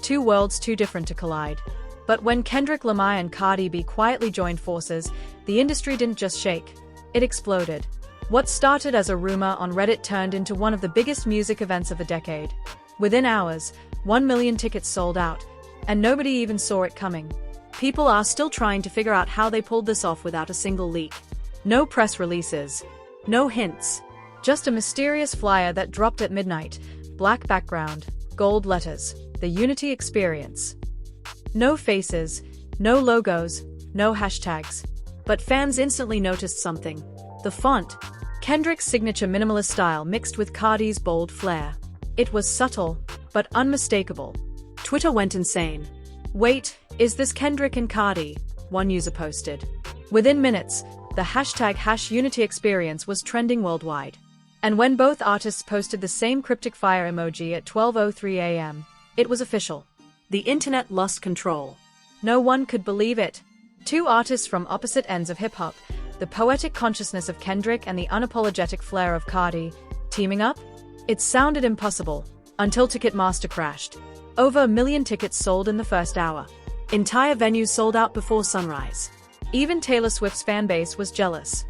two worlds too different to collide. But when Kendrick Lamar and Cardi B quietly joined forces, the industry didn't just shake. It exploded. What started as a rumor on Reddit turned into one of the biggest music events of the decade. Within hours, 1 million tickets sold out, and nobody even saw it coming. People are still trying to figure out how they pulled this off without a single leak. No press releases. No hints. Just a mysterious flyer that dropped at midnight, black background, gold letters, the Unity Experience. No faces, no logos, no hashtags. But fans instantly noticed something. The font. Kendrick's signature minimalist style mixed with Cardi's bold flair. It was subtle, but unmistakable. Twitter went insane. "Wait, is this Kendrick and Cardi?" one user posted. Within minutes, the hashtag #UnityExperience was trending worldwide. And when both artists posted the same cryptic fire emoji at 12:03 a.m., it was official. The internet lost control. No one could believe it. Two artists from opposite ends of hip-hop, the poetic consciousness of Kendrick and the unapologetic flair of Cardi, teaming up? It sounded impossible, until Ticketmaster crashed. Over 1 million tickets sold in the first hour. Entire venues sold out before sunrise. Even Taylor Swift's fanbase was jealous.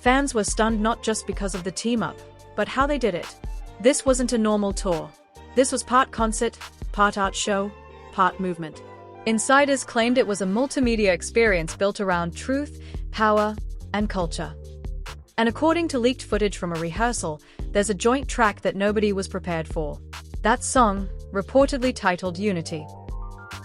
Fans were stunned not just because of the team-up, but how they did it. This wasn't a normal tour. This was part concert, part art show, part movement. Insiders claimed it was a multimedia experience built around truth, power, and culture. And according to leaked footage from a rehearsal, there's a joint track that nobody was prepared for. That song, reportedly titled Unity.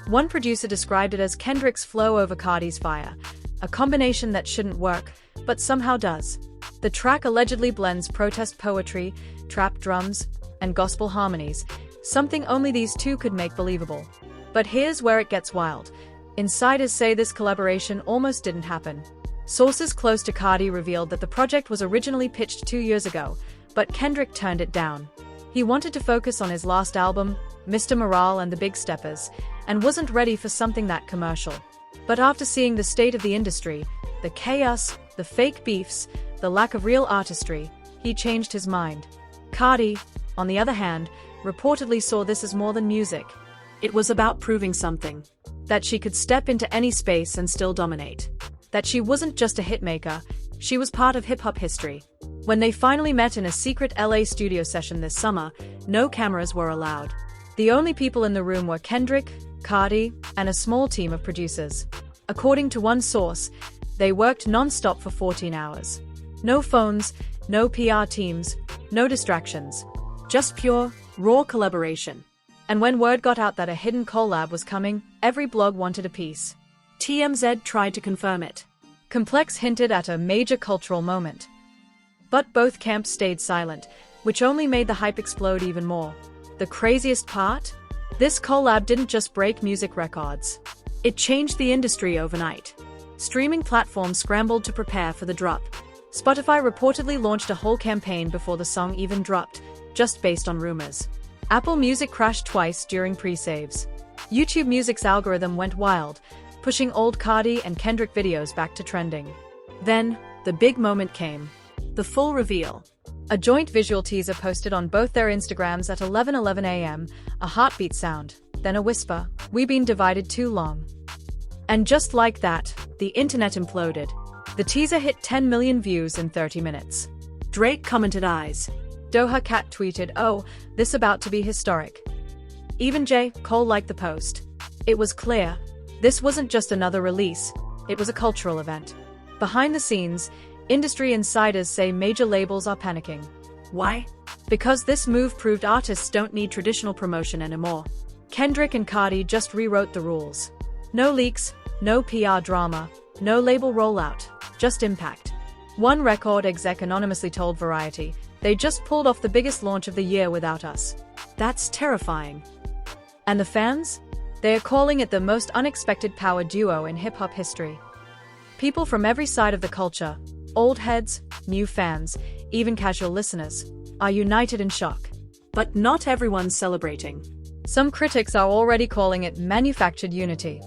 One producer described it as Kendrick's flow over Cardi's fire, a combination that shouldn't work, but somehow does. The track allegedly blends protest poetry, trap drums, and gospel harmonies, something only these two could make believable. But here's where it gets wild. Insiders say this collaboration almost didn't happen. Sources close to Cardi revealed that the project was originally pitched 2 years ago, but Kendrick turned it down. He wanted to focus on his last album, Mr. Morale and the Big Steppers, and wasn't ready for something that commercial. But after seeing the state of the industry, the chaos, the fake beefs, the lack of real artistry, he changed his mind. Cardi, on the other hand, reportedly saw this as more than music. It was about proving something. That she could step into any space and still dominate. That she wasn't just a hitmaker, she was part of hip-hop history. When they finally met in a secret LA studio session this summer, no cameras were allowed. The only people in the room were Kendrick, Cardi, and a small team of producers. According to one source, they worked non-stop for 14 hours. No phones, no PR teams, no distractions. Just pure, raw collaboration. And when word got out that a hidden collab was coming, every blog wanted a piece. TMZ tried to confirm it. Complex hinted at a major cultural moment. But both camps stayed silent, which only made the hype explode even more. The craziest part? This collab didn't just break music records. It changed the industry overnight. Streaming platforms scrambled to prepare for the drop. Spotify reportedly launched a whole campaign before the song even dropped, just based on rumors. Apple Music crashed twice during pre-saves. YouTube Music's algorithm went wild, pushing old Cardi and Kendrick videos back to trending. Then, the big moment came. The full reveal. A joint visual teaser posted on both their Instagrams at 11:11 a.m., a heartbeat sound, then a whisper, "We been divided too long." And just like that, the internet imploded. The teaser hit 10 million views in 30 minutes. Drake commented eyes. Doja Cat tweeted, "Oh, this about to be historic." Even J. Cole liked the post. It was clear. This wasn't just another release, it was a cultural event. Behind the scenes, industry insiders say major labels are panicking. Why? Because this move proved artists don't need traditional promotion anymore. Kendrick and Cardi just rewrote the rules. No leaks, no PR drama, no label rollout, just impact. One record exec anonymously told Variety, "They just pulled off the biggest launch of the year without us." That's terrifying. And the fans? They are calling it the most unexpected power duo in hip-hop history. People from every side of the culture, old heads, new fans, even casual listeners, are united in shock. But not everyone's celebrating. Some critics are already calling it manufactured unity.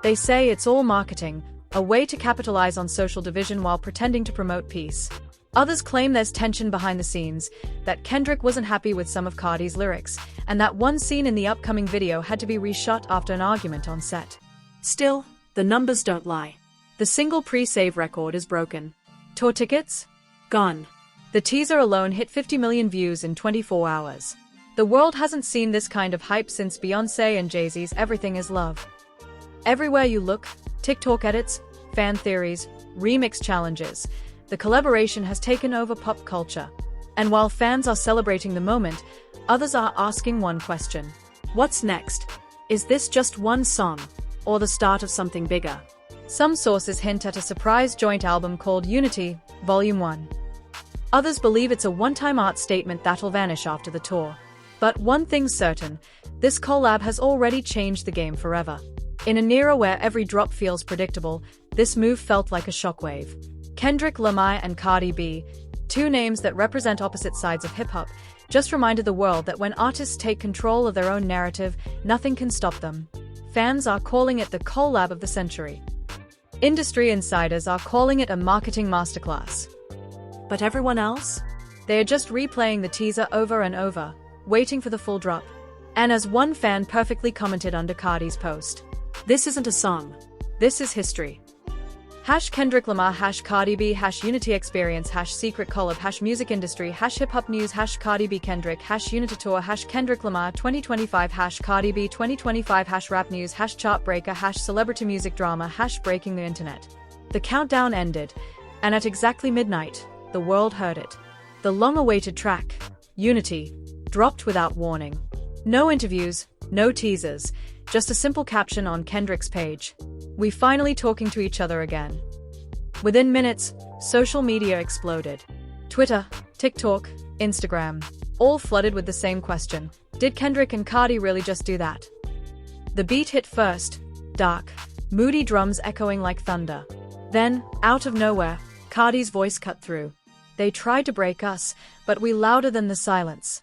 They say it's all marketing, a way to capitalize on social division while pretending to promote peace. Others claim there's tension behind the scenes, that Kendrick wasn't happy with some of Cardi's lyrics, and that one scene in the upcoming video had to be reshot after an argument on set. Still, the numbers don't lie. The single pre-save record is broken. Tour tickets? Gone. The teaser alone hit 50 million views in 24 hours. The world hasn't seen this kind of hype since Beyoncé and Jay-Z's Everything Is Love. Everywhere you look, TikTok edits, fan theories, remix challenges, the collaboration has taken over pop culture. And while fans are celebrating the moment, others are asking one question. What's next? Is this just one song, or the start of something bigger? Some sources hint at a surprise joint album called Unity, Volume 1. Others believe it's a one-time art statement that'll vanish after the tour. But one thing's certain, this collab has already changed the game forever. In an era where every drop feels predictable, this move felt like a shockwave. Kendrick Lamar and Cardi B, two names that represent opposite sides of hip-hop, just reminded the world that when artists take control of their own narrative, nothing can stop them. Fans are calling it the collab of the century. Industry insiders are calling it a marketing masterclass. But everyone else? They are just replaying the teaser over and over, waiting for the full drop. And as one fan perfectly commented under Cardi's post, "This isn't a song. This is history." #Kendrick Lamar, #Cardi B, #Unity Experience, #Secret Collab, #Music Industry, #Hip-Hop News, #Cardi B Kendrick, #Unity Tour, #Kendrick Lamar 2025, #Cardi B 2025, #Rap News, #Chart Breaker, #Celebrity Music Drama, #Breaking the Internet. The countdown ended, and at exactly midnight, the world heard it. The long-awaited track, Unity, dropped without warning. No interviews, no teasers, just a simple caption on Kendrick's page. "We finally talking to each other again." Within minutes, social media exploded. Twitter, TikTok, Instagram, all flooded with the same question. Did Kendrick and Cardi really just do that? The beat hit first, dark, moody drums echoing like thunder. Then, out of nowhere, Cardi's voice cut through. "They tried to break us, but we louder than the silence."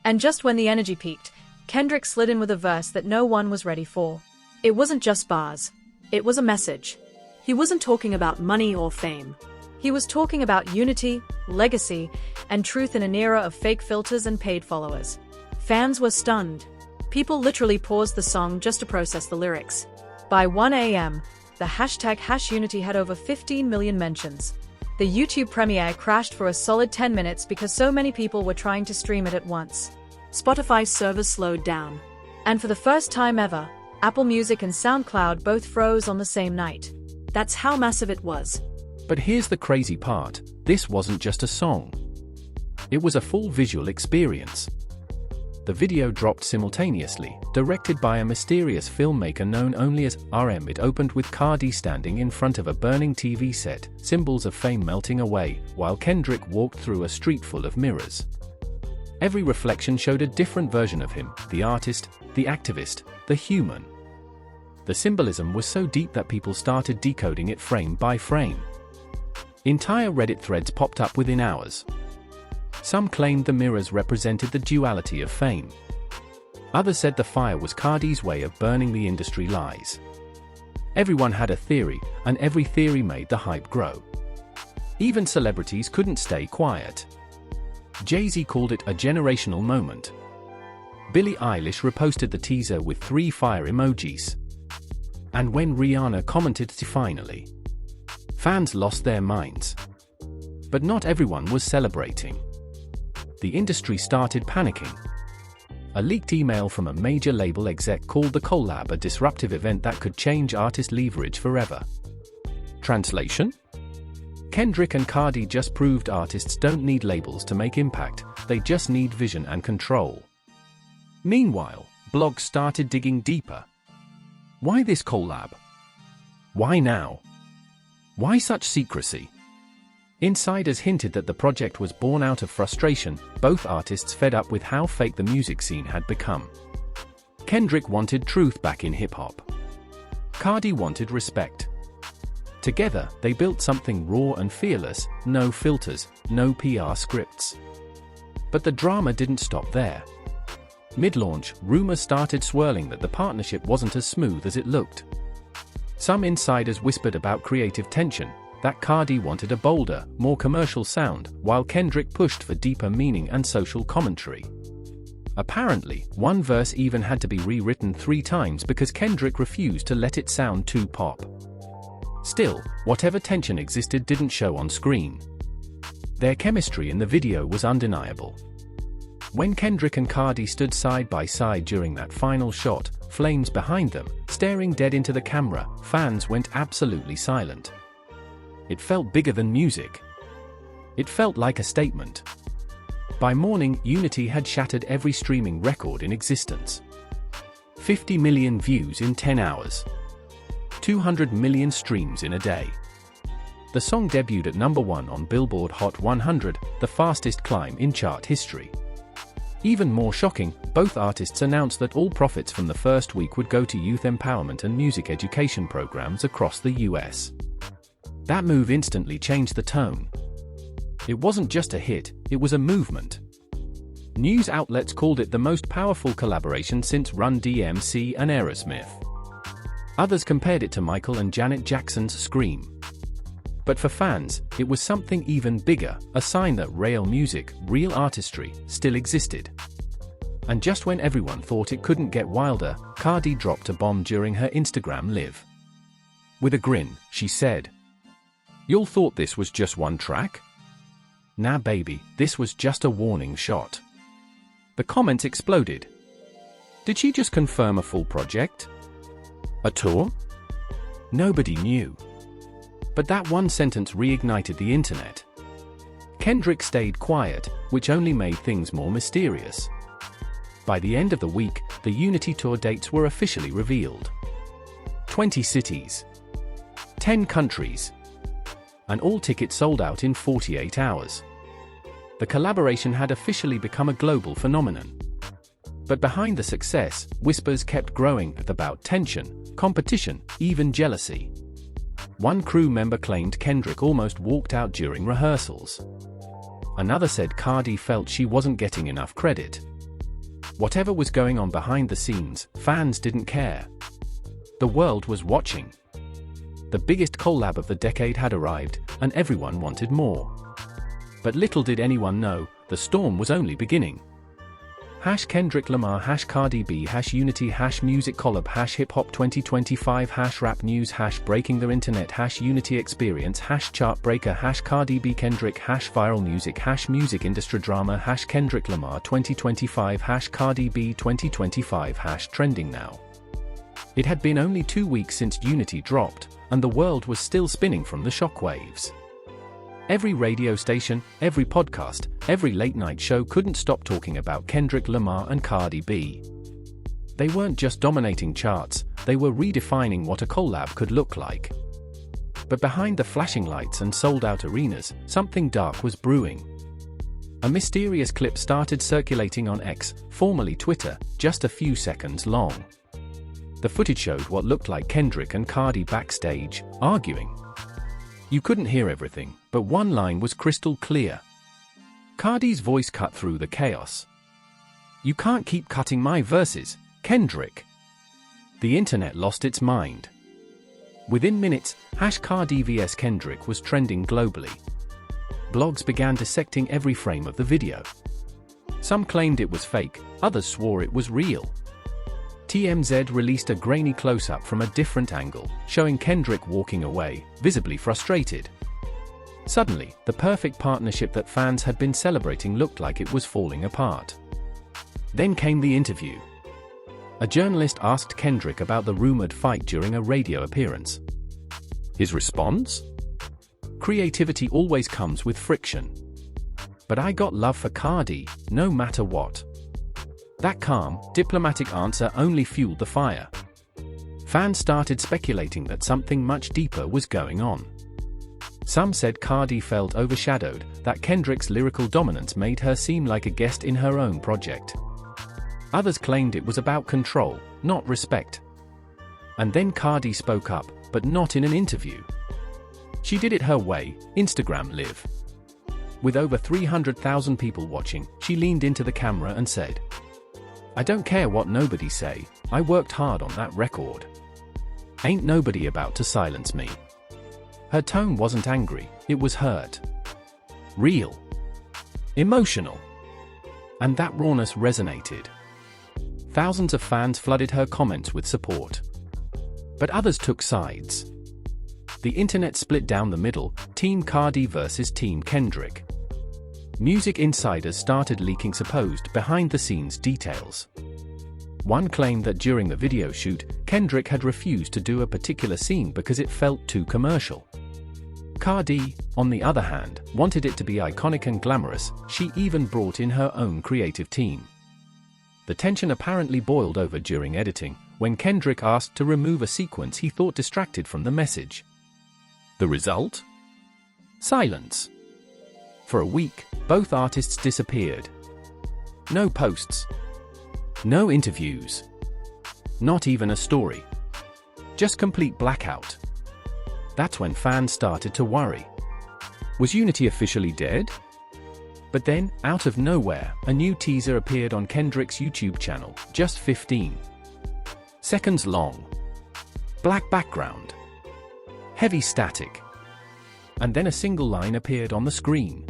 And just when the energy peaked, Kendrick slid in with a verse that no one was ready for. It wasn't just bars. It was a message. He wasn't talking about money or fame. He was talking about unity, legacy, and truth in an era of fake filters and paid followers. Fans were stunned. People literally paused the song just to process the lyrics. By 1 a.m., the #Unity had over 15 million mentions. The YouTube premiere crashed for a solid 10 minutes because so many people were trying to stream it at once. Spotify's servers slowed down. And for the first time ever, Apple Music and SoundCloud both froze on the same night. That's how massive it was. But here's the crazy part, this wasn't just a song. It was a full visual experience. The video dropped simultaneously, directed by a mysterious filmmaker known only as RM. It opened with Cardi standing in front of a burning TV set, symbols of fame melting away, while Kendrick walked through a street full of mirrors. Every reflection showed a different version of him, the artist, the activist, the human. The symbolism was so deep that people started decoding it frame by frame. Entire Reddit threads popped up within hours. Some claimed the mirrors represented the duality of fame. Others said the fire was Cardi's way of burning the industry lies. Everyone had a theory, and every theory made the hype grow. Even celebrities couldn't stay quiet. Jay-Z called it a generational moment. Billie Eilish reposted the teaser with 3 fire emojis. And when Rihanna commented finally, fans lost their minds. But not everyone was celebrating. The industry started panicking. A leaked email from a major label exec called the collab a disruptive event that could change artist leverage forever. Translation? Kendrick and Cardi just proved artists don't need labels to make impact, they just need vision and control. Meanwhile, blogs started digging deeper. Why this collab? Why now? Why such secrecy? Insiders hinted that the project was born out of frustration, both artists fed up with how fake the music scene had become. Kendrick wanted truth back in hip-hop. Cardi wanted respect. Together, they built something raw and fearless, no filters, no PR scripts. But the drama didn't stop there. Mid-launch, rumors started swirling that the partnership wasn't as smooth as it looked. Some insiders whispered about creative tension, that Cardi wanted a bolder, more commercial sound, while Kendrick pushed for deeper meaning and social commentary. Apparently, one verse even had to be rewritten 3 times because Kendrick refused to let it sound too pop. Still, whatever tension existed didn't show on screen. Their chemistry in the video was undeniable. When Kendrick and Cardi stood side by side during that final shot, flames behind them, staring dead into the camera, fans went absolutely silent. It felt bigger than music. It felt like a statement. By morning, Unity had shattered every streaming record in existence. 50 million views in 10 hours. 200 million streams in a day. The song debuted at #1 on Billboard Hot 100, the fastest climb in chart history. Even more shocking, both artists announced that all profits from the first week would go to youth empowerment and music education programs across the US. That move instantly changed the tone. It wasn't just a hit, it was a movement. News outlets called it the most powerful collaboration since Run DMC and Aerosmith. Others compared it to Michael and Janet Jackson's Scream. But for fans, it was something even bigger, a sign that real music, real artistry, still existed. And just when everyone thought it couldn't get wilder, Cardi dropped a bomb during her Instagram Live. With a grin, she said, "Y'all thought this was just one track? Nah baby, this was just a warning shot." The comments exploded. Did she just confirm a full project? A tour? Nobody knew. But that one sentence reignited the internet. Kendrick stayed quiet, which only made things more mysterious. By the end of the week, the Unity tour dates were officially revealed. 20 cities. 10 countries. And all tickets sold out in 48 hours. The collaboration had officially become a global phenomenon. But behind the success, whispers kept growing about tension, competition, even jealousy. One crew member claimed Kendrick almost walked out during rehearsals. Another said Cardi felt she wasn't getting enough credit. Whatever was going on behind the scenes, fans didn't care. The world was watching. The biggest collab of the decade had arrived, and everyone wanted more. But little did anyone know, the storm was only beginning. #Kendrick Lamar #Cardi B #Unity #Music Collab #Hip-Hop 2025 #Rap News #Breaking the Internet #Unity Experience #Chart Breaker #Cardi B Kendrick #Viral Music #Music Industry Drama #Kendrick Lamar 2025 #Cardi B 2025 #Trending Now. It had been only 2 weeks since Unity dropped, and the world was still spinning from the shockwaves. Every radio station, every podcast, every late-night show couldn't stop talking about Kendrick Lamar and Cardi B. They weren't just dominating charts, they were redefining what a collab could look like. But behind the flashing lights and sold-out arenas, something dark was brewing. A mysterious clip started circulating on X, formerly Twitter, just a few seconds long. The footage showed what looked like Kendrick and Cardi backstage, arguing. You couldn't hear everything, but one line was crystal clear. Cardi's voice cut through the chaos. "You can't keep cutting my verses, Kendrick." The internet lost its mind. Within minutes, #Cardi vs Kendrick was trending globally. Blogs began dissecting every frame of the video. Some claimed it was fake, others swore it was real. TMZ released a grainy close-up from a different angle, showing Kendrick walking away, visibly frustrated. Suddenly, the perfect partnership that fans had been celebrating looked like it was falling apart. Then came the interview. A journalist asked Kendrick about the rumored fight during a radio appearance. His response? "Creativity always comes with friction. But I got love for Cardi, no matter what." That calm, diplomatic answer only fueled the fire. Fans started speculating that something much deeper was going on. Some said Cardi felt overshadowed, that Kendrick's lyrical dominance made her seem like a guest in her own project. Others claimed it was about control, not respect. And then Cardi spoke up, but not in an interview. She did it her way, Instagram Live. With over 300,000 people watching, she leaned into the camera and said, "I don't care what nobody say, I worked hard on that record. Ain't nobody about to silence me." Her tone wasn't angry, it was hurt. Real. Emotional. And that rawness resonated. Thousands of fans flooded her comments with support. But others took sides. The internet split down the middle, Team Cardi versus Team Kendrick. Music insiders started leaking supposed behind-the-scenes details. One claimed that during the video shoot, Kendrick had refused to do a particular scene because it felt too commercial. Cardi, on the other hand, wanted it to be iconic and glamorous. She even brought in her own creative team. The tension apparently boiled over during editing, when Kendrick asked to remove a sequence he thought distracted from the message. The result? Silence. For a week, both artists disappeared. No posts. No interviews. Not even a story. Just complete blackout. That's when fans started to worry. Was Unity officially dead? But then, out of nowhere, a new teaser appeared on Kendrick's YouTube channel, just 15 seconds long. Black background. Heavy static. And then a single line appeared on the screen.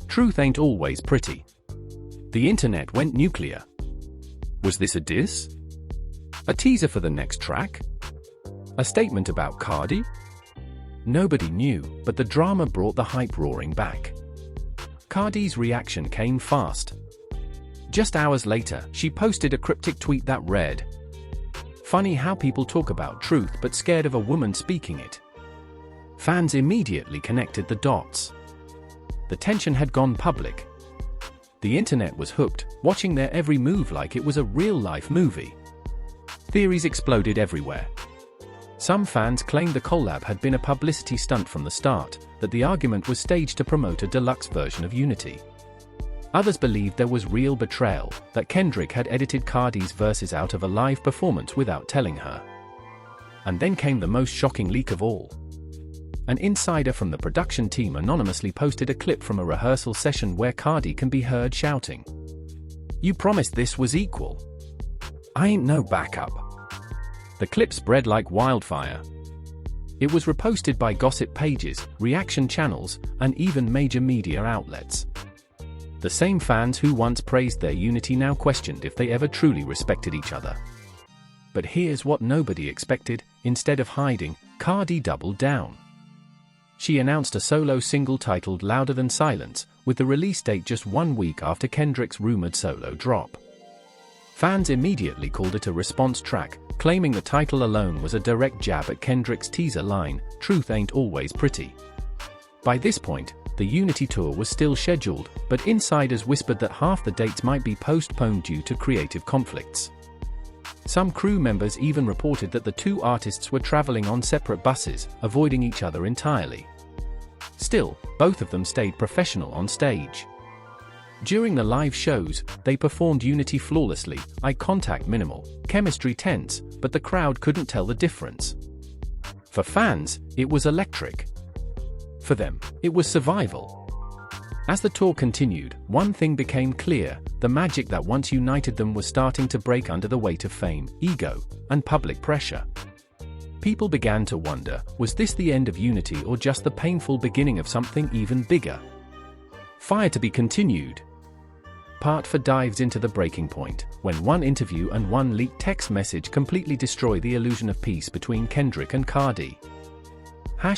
Truth ain't always pretty. The internet went nuclear. Was this a diss? A teaser for the next track? A statement about Cardi? Nobody knew, but the drama brought the hype roaring back. Cardi's reaction came fast. Just hours later, she posted a cryptic tweet that read, "Funny how people talk about truth but scared of a woman speaking it." Fans immediately connected the dots. The tension had gone public. The internet was hooked, watching their every move like it was a real-life movie. Theories exploded everywhere. Some fans claimed the collab had been a publicity stunt from the start, that the argument was staged to promote a deluxe version of Unity. Others believed there was real betrayal, that Kendrick had edited Cardi's verses out of a live performance without telling her. And then came the most shocking leak of all. An insider from the production team anonymously posted a clip from a rehearsal session where Cardi can be heard shouting, "You promised this was equal. I ain't no backup." The clip spread like wildfire. It was reposted by gossip pages, reaction channels, and even major media outlets. The same fans who once praised their unity now questioned if they ever truly respected each other. But here's what nobody expected: instead of hiding, Cardi doubled down. She announced a solo single titled Louder Than Silence, with the release date just 1 week after Kendrick's rumored solo drop. Fans immediately called it a response track, claiming the title alone was a direct jab at Kendrick's teaser line, "Truth ain't always pretty." By this point, the Unity tour was still scheduled, but insiders whispered that half the dates might be postponed due to creative conflicts. Some crew members even reported that the two artists were traveling on separate buses, avoiding each other entirely. Still, both of them stayed professional on stage. During the live shows, they performed Unity flawlessly, eye contact minimal, chemistry tense, but the crowd couldn't tell the difference. For fans, it was electric. For them, it was survival. As the tour continued, one thing became clear: the magic that once united them was starting to break under the weight of fame, ego, and public pressure. People began to wonder, was this the end of Unity or just the painful beginning of something even bigger? Fire to be continued. Part 4 dives into the breaking point, when one interview and one leaked text message completely destroy the illusion of peace between Kendrick and Cardi.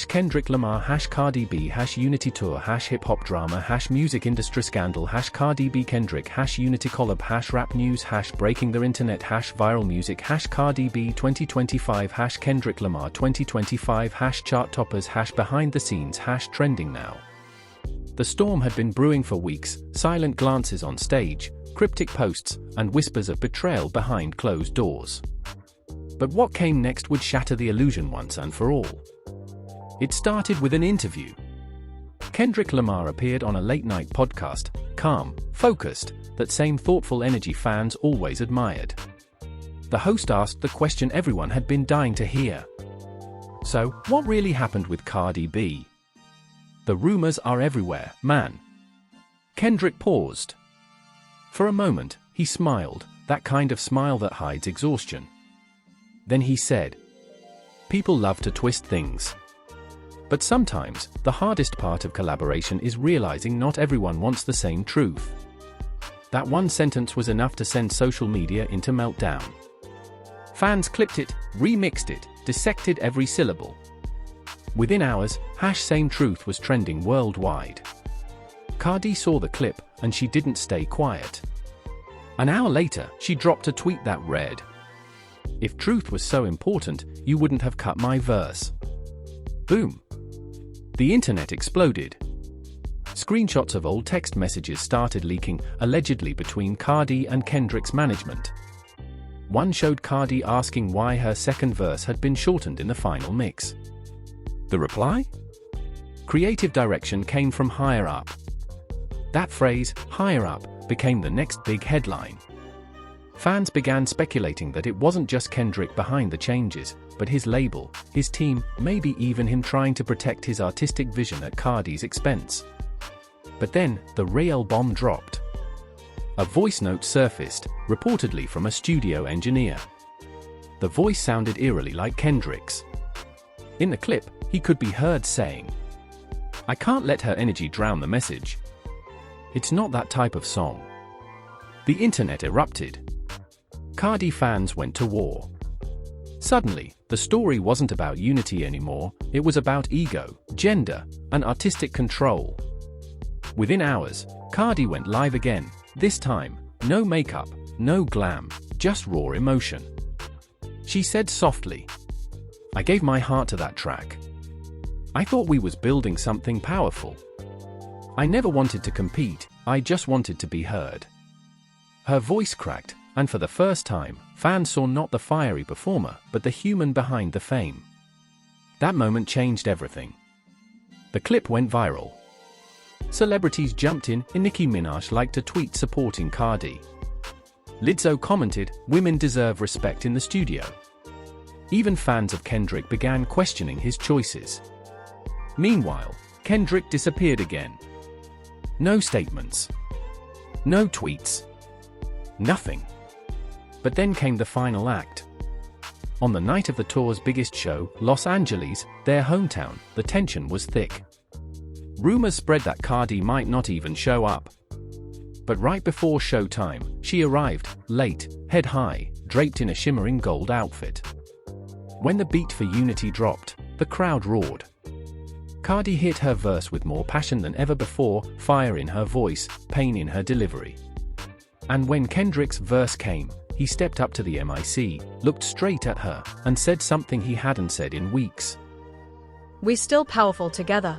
#Kendrick Lamar #Cardi B #Unity Tour #Hip Hop Drama #Music Industry Scandal #Cardi B Kendrick #Unity Collab #Rap News #Breaking the Internet #Viral Music #Cardi B 2025 #Kendrick Lamar 2025 #Chart Toppers #Behind the Scenes #Trending Now. The storm had been brewing for weeks: silent glances on stage, cryptic posts, and whispers of betrayal behind closed doors. But what came next would shatter the illusion once and for all. It started with an interview. Kendrick Lamar appeared on a late-night podcast, calm, focused, that same thoughtful energy fans always admired. The host asked the question everyone had been dying to hear. So, what really happened with Cardi B? The rumors are everywhere, man. Kendrick paused. For a moment, he smiled, that kind of smile that hides exhaustion. Then he said, "People love to twist things. But sometimes, the hardest part of collaboration is realizing not everyone wants the same truth. That one sentence was enough to send social media into meltdown. Fans clipped it, remixed it, dissected every syllable. Within hours, #SameTruth was trending worldwide. Cardi saw the clip, and she didn't stay quiet. An hour later, she dropped a tweet that read, "If truth was so important, you wouldn't have cut my verse." Boom. The internet exploded. Screenshots of old text messages started leaking, allegedly between Cardi and Kendrick's management. One showed Cardi asking why her second verse had been shortened in the final mix. The reply? Creative direction came from higher up. That phrase, higher up, became the next big headline. Fans began speculating that it wasn't just Kendrick behind the changes, but his label, his team, maybe even him trying to protect his artistic vision at Cardi's expense. But then, the real bomb dropped. A voice note surfaced, reportedly from a studio engineer. The voice sounded eerily like Kendrick's. In the clip, he could be heard saying, "I can't let her energy drown the message. It's not that type of song." The internet erupted. Cardi fans went to war. Suddenly, the story wasn't about unity anymore, it was about ego, gender, and artistic control. Within hours, Cardi went live again, this time, no makeup, no glam, just raw emotion. She said softly, "I gave my heart to that track. I thought we was building something powerful. I never wanted to compete, I just wanted to be heard." Her voice cracked, and for the first time, fans saw not the fiery performer, but the human behind the fame. That moment changed everything. The clip went viral. Celebrities jumped in, and Nicki Minaj liked a tweet supporting Cardi. Lizzo commented, "Women deserve respect in the studio." Even fans of Kendrick began questioning his choices. Meanwhile, Kendrick disappeared again. No statements. No tweets. Nothing. But then came the final act. On the night of the tour's biggest show, Los Angeles, their hometown, the tension was thick. Rumors spread that Cardi might not even show up. But right before showtime, she arrived, late, head high, draped in a shimmering gold outfit. When the beat for Unity dropped, the crowd roared. Cardi hit her verse with more passion than ever before, fire in her voice, pain in her delivery. And when Kendrick's verse came, he stepped up to the mic, looked straight at her, and said something he hadn't said in weeks. "We still powerful together."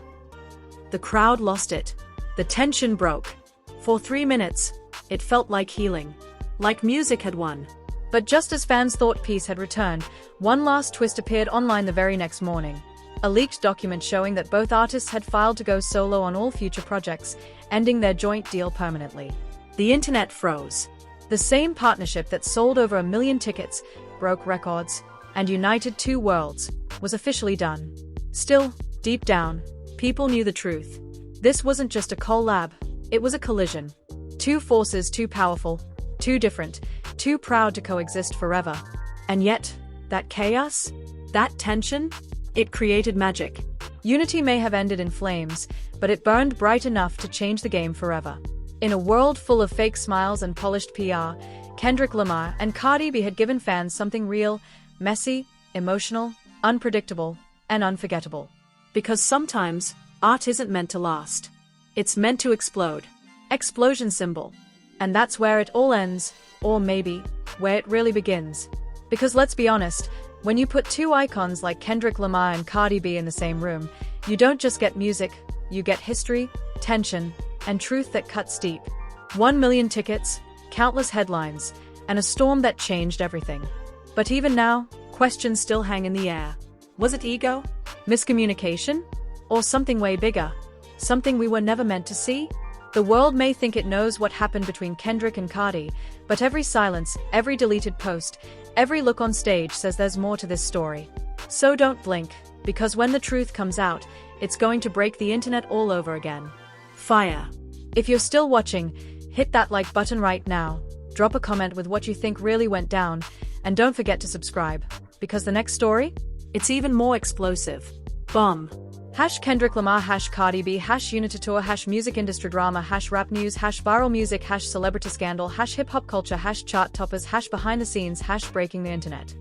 The crowd lost it. The tension broke. For 3 minutes, it felt like healing. Like music had won. But just as fans thought peace had returned, one last twist appeared online the very next morning. A leaked document showing that both artists had filed to go solo on all future projects, ending their joint deal permanently. The internet froze. The same partnership that sold over 1 million tickets, broke records, and united two worlds, was officially done. Still, deep down, people knew the truth. This wasn't just a collab, it was a collision. Two forces too powerful, too different, too proud to coexist forever. And yet, that chaos, that tension, it created magic. Unity may have ended in flames, but it burned bright enough to change the game forever. In a world full of fake smiles and polished PR, Kendrick Lamar and Cardi B had given fans something real, messy, emotional, unpredictable, and unforgettable. Because sometimes, art isn't meant to last. It's meant to explode. Explosion symbol. And that's where it all ends, or maybe, where it really begins. Because let's be honest, when you put two icons like Kendrick Lamar and Cardi B in the same room, you don't just get music, you get history, tension, and truth that cuts deep. 1 million tickets, countless headlines, and a storm that changed everything. But even now, questions still hang in the air. Was it ego? Miscommunication? Or something way bigger? Something we were never meant to see? The world may think it knows what happened between Kendrick and Cardi, but every silence, every deleted post, every look on stage says there's more to this story. So don't blink, because when the truth comes out, it's going to break the internet all over again. Fire. If you're still watching, hit that like button right now, drop a comment with what you think really went down, and don't forget to subscribe, because the next story? It's even more explosive. Bomb. Hash Kendrick Lamar, hash Cardi B, hash Unitator, hash music industry drama, hash rap news, hash viral music, hash celebrity scandal, hash hip hop culture, hash chart toppers, hash behind the scenes, hash breaking the internet.